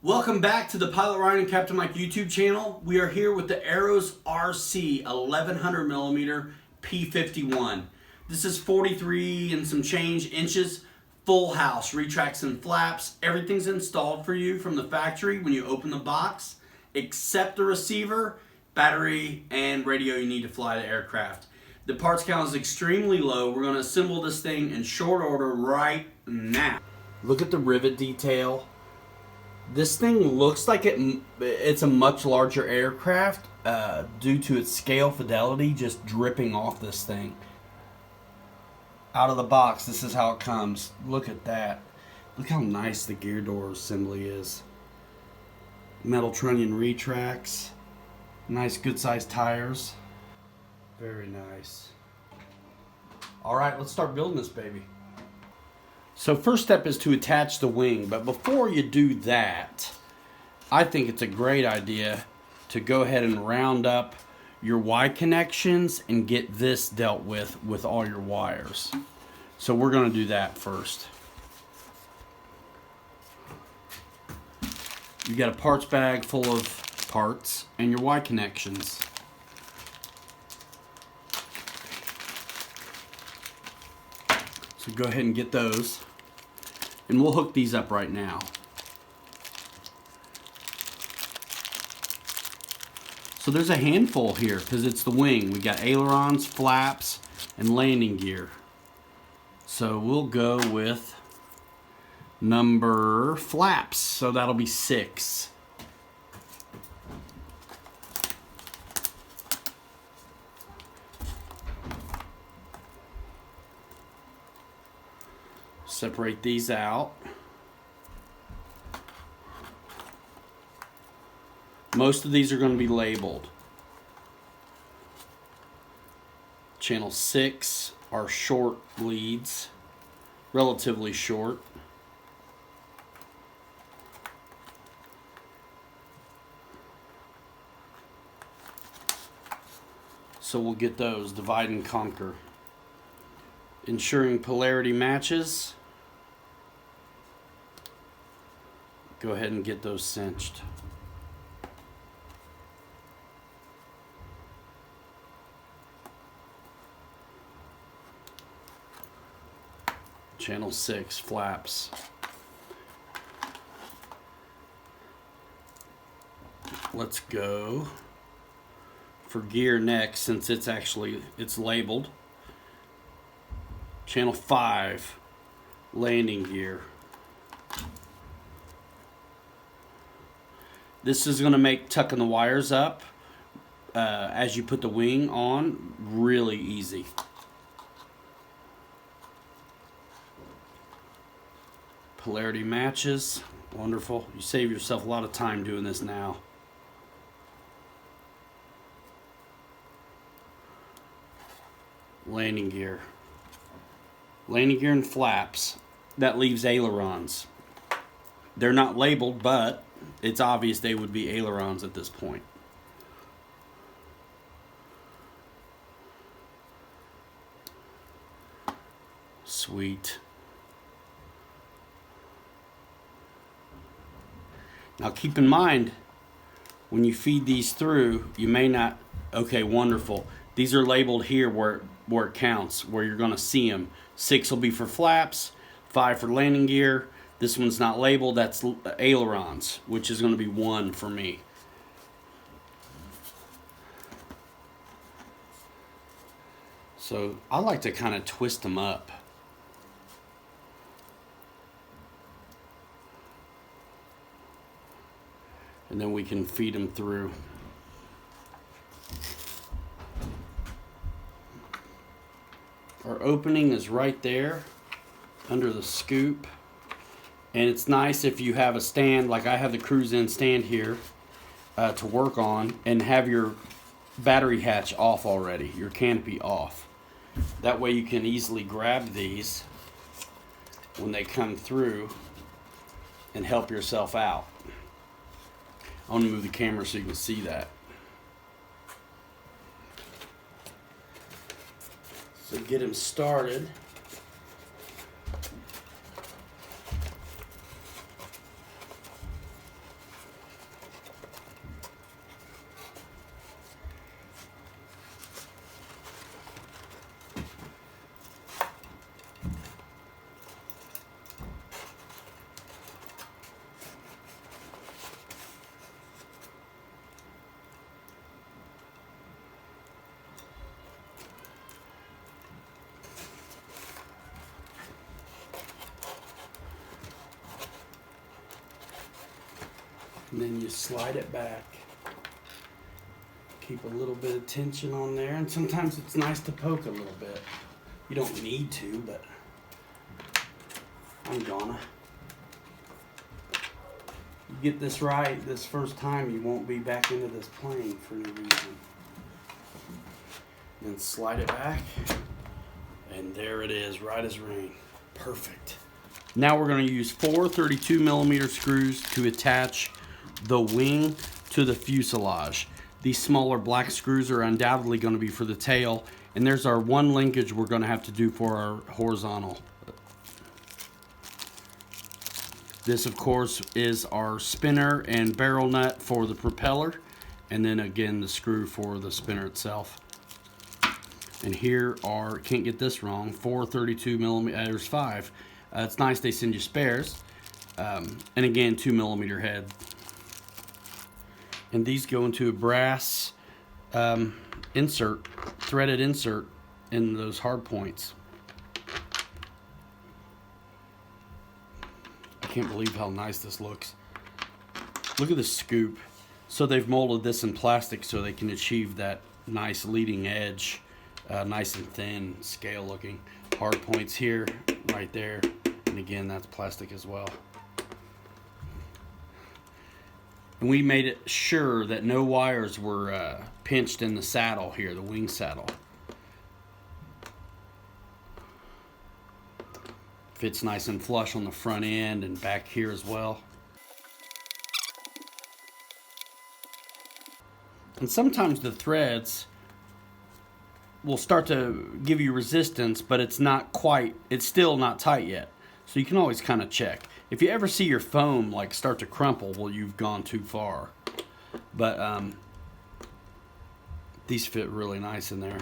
Welcome back to the Pilot Ryan and Captain Mike YouTube channel. We are here with the Arrows RC 1100mm P-51. This is 43 and some change inches, full house, retracts and flaps. Everything's installed for you from the factory when you open the box, except the receiver, battery, and radio you need to fly the aircraft. The parts count is extremely low. We're going to assemble this thing in short order right now. Look at the rivet detail. This thing looks like it's a much larger aircraft due to its scale fidelity just dripping off this thing. Out of the box, this is how it comes. Look at that. Look how nice the gear door assembly is. Metal trunnion retracts. Nice good sized tires. Very nice. Alright, let's start building this baby. So first step is to attach the wing, but before you do that, I think it's a great idea to go ahead and round up your Y connections and get this dealt with all your wires. So we're going to do that first. You got a parts bag full of parts and your Y connections. So go ahead and get those. And we'll hook these up right now. So there's a handful here because it's the wing. We got ailerons, flaps, and landing gear. So we'll go with number flaps. So that'll be 6. Separate these out. Most of these are going to be labeled. Channel 6 are short leads, relatively short. So we'll get those, divide and conquer. Ensuring polarity matches. Go ahead and get those cinched. Channel 6 flaps. Let's go for gear next, since it's labeled. Channel 5 landing gear. This is going to make tucking the wires up as you put the wing on really easy. Polarity matches. Wonderful. You save yourself a lot of time doing this now. Landing gear. Landing gear and flaps. That leaves ailerons. They're not labeled, but it's obvious they would be ailerons at this point. Sweet. Now keep in mind, when you feed these through, you may not, okay, wonderful. These are labeled here where it counts, where you're going to see them. 6 will be for flaps, 5 for landing gear. This one's not labeled, that's ailerons, which is going to be 1 for me. So I like to kind of twist them up. And then we can feed them through. Our opening is right there under the scoop. And it's nice if you have a stand, like I have the cruise-in stand here to work on, and have your battery hatch off already, your canopy off. That way you can easily grab these when they come through and help yourself out. I want to move the camera so you can see that. So get him started. And then you slide it back. Keep a little bit of tension on there, and sometimes it's nice to poke a little bit. You don't need to, but I'm gonna. You get this right this first time, you won't be back into this plane for no reason. Then slide it back, and there it is, right as rain. Perfect. Now we're going to use 4 32mm screws to attach the wing to the fuselage. These smaller black screws are undoubtedly going to be for the tail, and there's our one linkage we're going to have to do for our horizontal. This, of course, is our spinner and barrel nut for the propeller, and then again the screw for the spinner itself. And here are, can't get this wrong, 4 32mm, there's 5. It's nice they send you spares. And again, 2mm head. And these go into a brass insert, threaded insert in those hard points. I can't believe how nice this looks. Look at the scoop. So they've molded this in plastic so they can achieve that nice leading edge, nice and thin, scale looking. Hard points here, right there, and again that's plastic as well. And we made it sure that no wires were pinched in the saddle here, the wing saddle. Fits nice and flush on the front end and back here as well. And sometimes the threads will start to give you resistance, but it's not quite, it's still not tight yet. So you can always kind of check. If you ever see your foam like start to crumple, well, you've gone too far. But these fit really nice in there.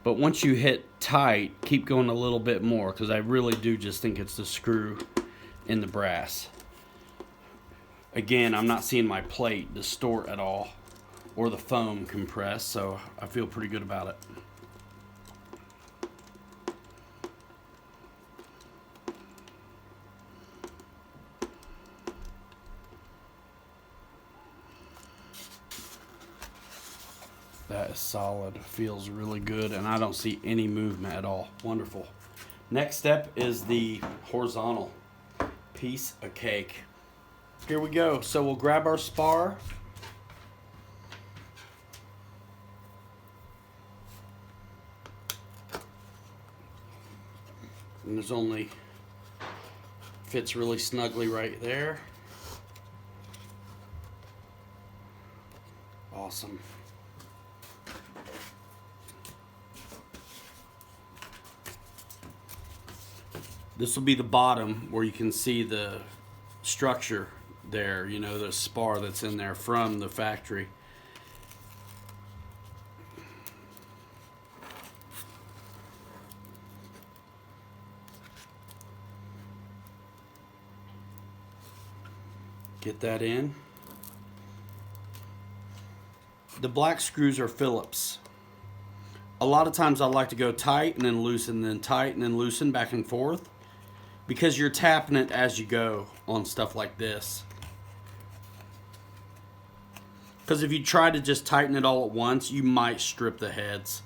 But once you hit tight, keep going a little bit more, because I really do just think it's the screw in the brass. Again, I'm not seeing my plate distort at all or the foam compress, so I feel pretty good about it. That is solid, feels really good, and I don't see any movement at all. Wonderful. Next step is the horizontal. Piece of cake. Here we go. So we'll grab our spar. And there's only, fits really snugly right there. Awesome. This will be the bottom where you can see the structure there, you know, the spar that's in there from the factory. Get that in. The black screws are Phillips. A lot of times I like to go tight and then loosen, then tight and then loosen, back and forth, because you're tapping it as you go on stuff like this. Because if you try to just tighten it all at once, you might strip the heads.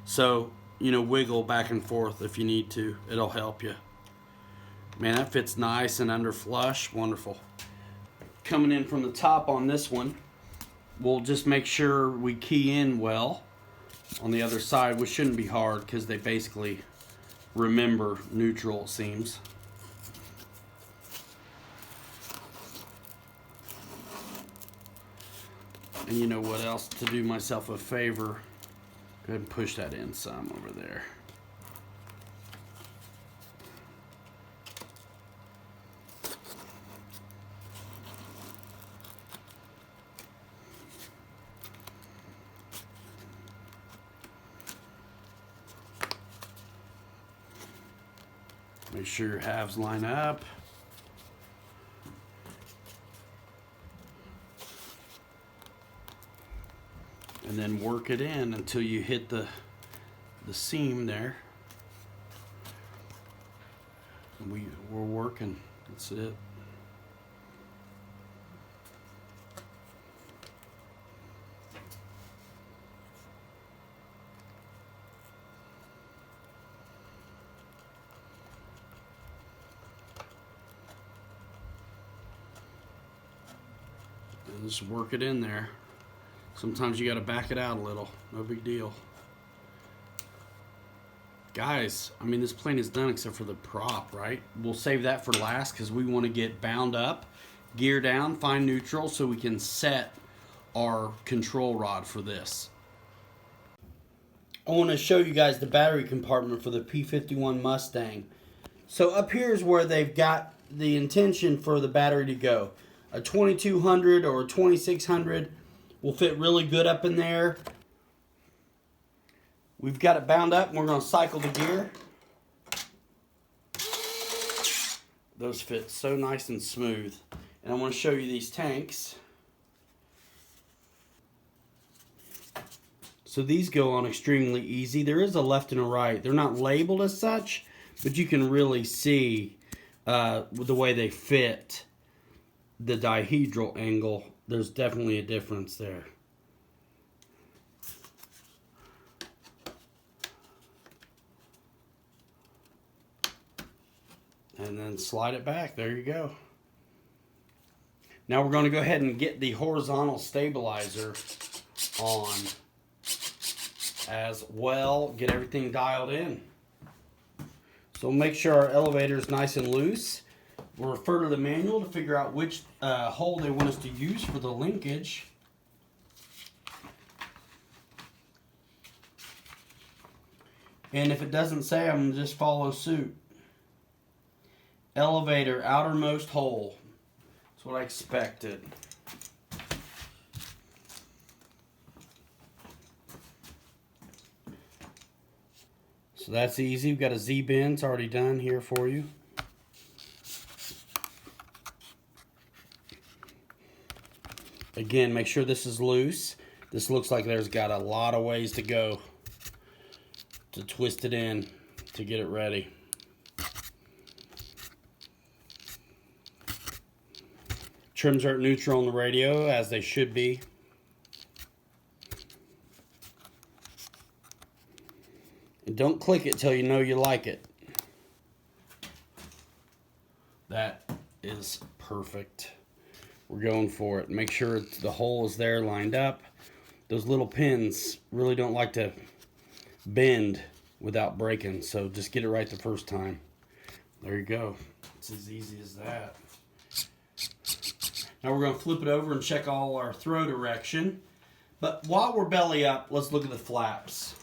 So, you know, wiggle back and forth if you need to. It'll help you. Man, that fits nice and under flush. Wonderful. Coming in from the top on this one, we'll just make sure we key in well. On the other side, which shouldn't be hard because they basically remember neutral, it seems. And you know what else? To do myself a favor, go ahead and push that in some over there. Make sure your halves line up. And then work it in until you hit the seam there. We're working. That's it. And just work it in there. Sometimes you got to back it out a little. No big deal. Guys, I mean, this plane is done except for the prop, right? We'll save that for last because we want to get bound up, gear down, find neutral so we can set our control rod for this. I want to show you guys the battery compartment for the P-51 Mustang. So up here is where they've got the intention for the battery to go. A 2200 or a 2600 will fit really good up in there. We've got it bound up and we're going to cycle the gear. Those fit so nice and smooth. And I want to show you these tanks. So these go on extremely easy. There is a left and a right. They're not labeled as such, but you can really see the way they fit the dihedral angle. There's definitely a difference there. And then slide it back. There you go. Now we're going to go ahead and get the horizontal stabilizer on as well. Get everything dialed in. So make sure our elevator is nice and loose. We'll refer to the manual to figure out which hole they want us to use for the linkage. And if it doesn't say, I'm going to just follow suit. Elevator, outermost hole. That's what I expected. So that's easy. We've got a Z-bend. It's already done here for you. Again, make sure this is loose. This looks like there's got a lot of ways to go to twist it in to get it ready. Trims are at neutral on the radio, as they should be. And don't click it till you know you like it. That is perfect. We're going for it. Make sure the hole is there lined up. Those little pins really don't like to bend without breaking, so just get it right the first time. There you go. It's as easy as that. Now we're going to flip it over and check all our throw direction. But while we're belly up, let's look at the flaps.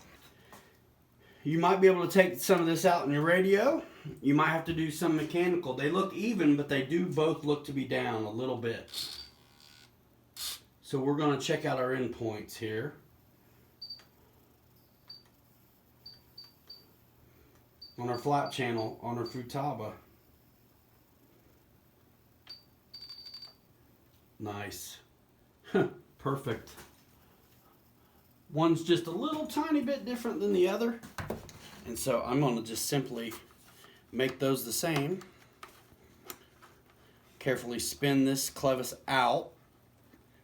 You might be able to take some of this out in your radio. You might have to do some mechanical. They look even, but they do both look to be down a little bit. So we're going to check out our endpoints here. On our flap channel, on our Futaba. Nice. Perfect. One's just a little tiny bit different than the other. And so I'm going to just simply make those the same. Carefully spin this clevis out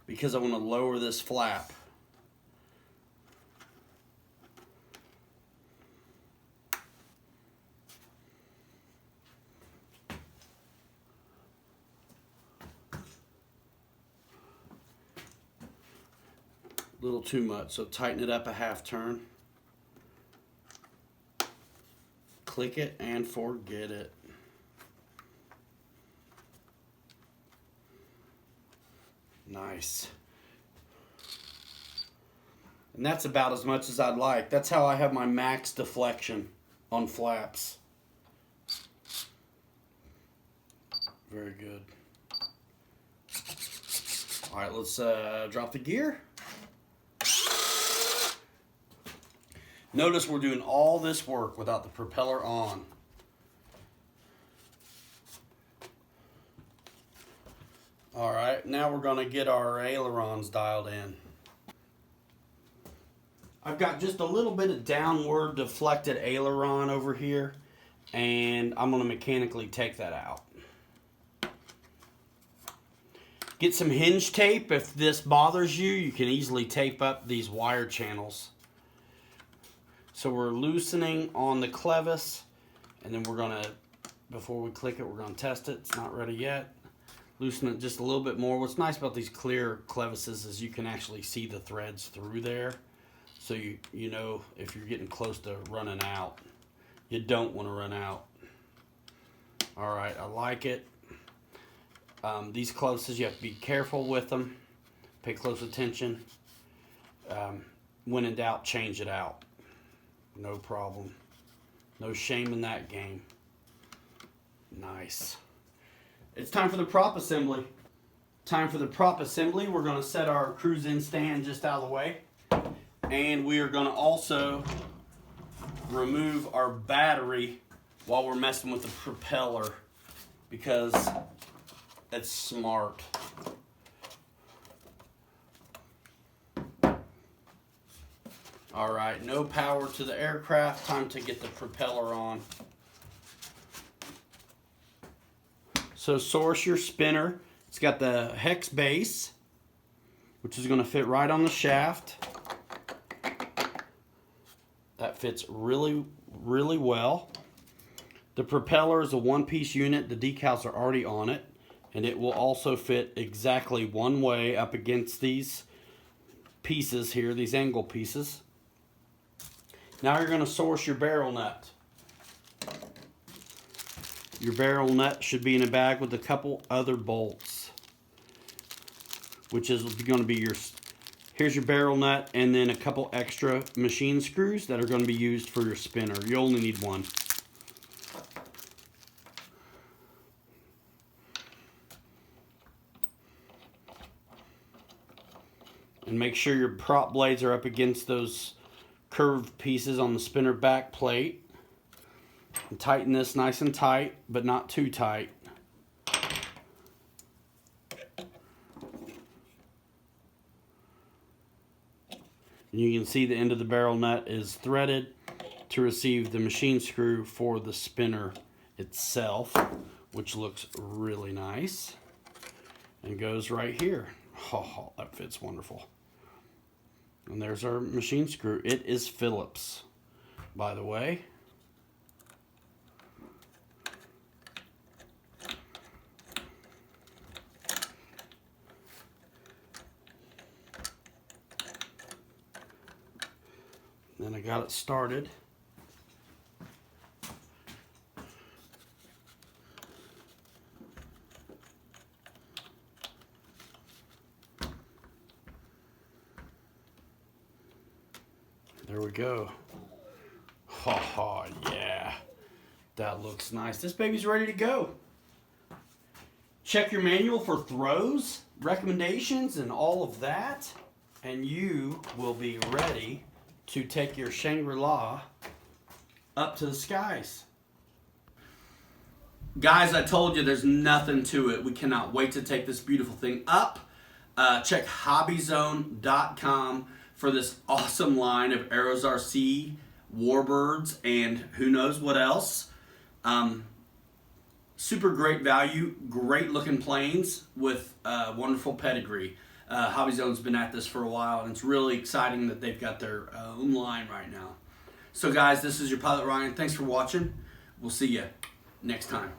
because I want to lower this flap. A little too much, so tighten it up a half turn. Click it and forget it. Nice. And that's about as much as I'd like. That's how I have my max deflection on flaps. Very good. All right, let's drop the gear. Notice we're doing all this work without the propeller on. All right, now we're going to get our ailerons dialed in. I've got just a little bit of downward deflected aileron over here, and I'm going to mechanically take that out. Get some hinge tape. If this bothers you, you can easily tape up these wire channels. So we're loosening on the clevis, and then we're going to, before we click it, we're going to test it. It's not ready yet. loosen it just a little bit more. What's nice about these clear clevises is you can actually see the threads through there. So you know if you're getting close to running out. You don't want to run out. All right, I like it. These clevises, you have to be careful with them. Pay close attention. When in doubt, change it out. No problem. No shame in that game. Nice. It's time for the prop assembly. Time for the prop assembly. We're going to set our cruise-in stand just out of the way. And we are going to also remove our battery while we're messing with the propeller, because it's smart. All right, no power to the aircraft. Time to get the propeller on. So source your spinner. It's got the hex base, which is going to fit right on the shaft. That fits really, really well. The propeller is a one-piece unit. The decals are already on it, and it will also fit exactly one way up against these pieces here, these angle pieces. Now you're going to source your barrel nut. Your barrel nut should be in a bag with a couple other bolts, which is going to be your, here's your barrel nut, and then a couple extra machine screws that are going to be used for your spinner. You only need one. And make sure your prop blades are up against those curved pieces on the spinner back plate. And tighten this nice and tight, but not too tight. And you can see the end of the barrel nut is threaded to receive the machine screw for the spinner itself, which looks really nice and goes right here. Oh, that fits wonderful. And there's our machine screw. It is Phillips, by the way. Then I got it started. There we go. Oh, yeah. That looks nice. This baby's ready to go. Check your manual for throws, recommendations, and all of that, and you will be ready to take your Shangri-La up to the skies. Guys, I told you there's nothing to it. We cannot wait to take this beautiful thing up. Check hobbyzone.com for this awesome line of Arrows RC, Warbirds, and who knows what else. Super great value, great looking planes with wonderful pedigree. Hobbyzone's been at this for a while, and it's really exciting that they've got their own line right now. So guys, this is your pilot Ryan. Thanks for watching. We'll see you next time.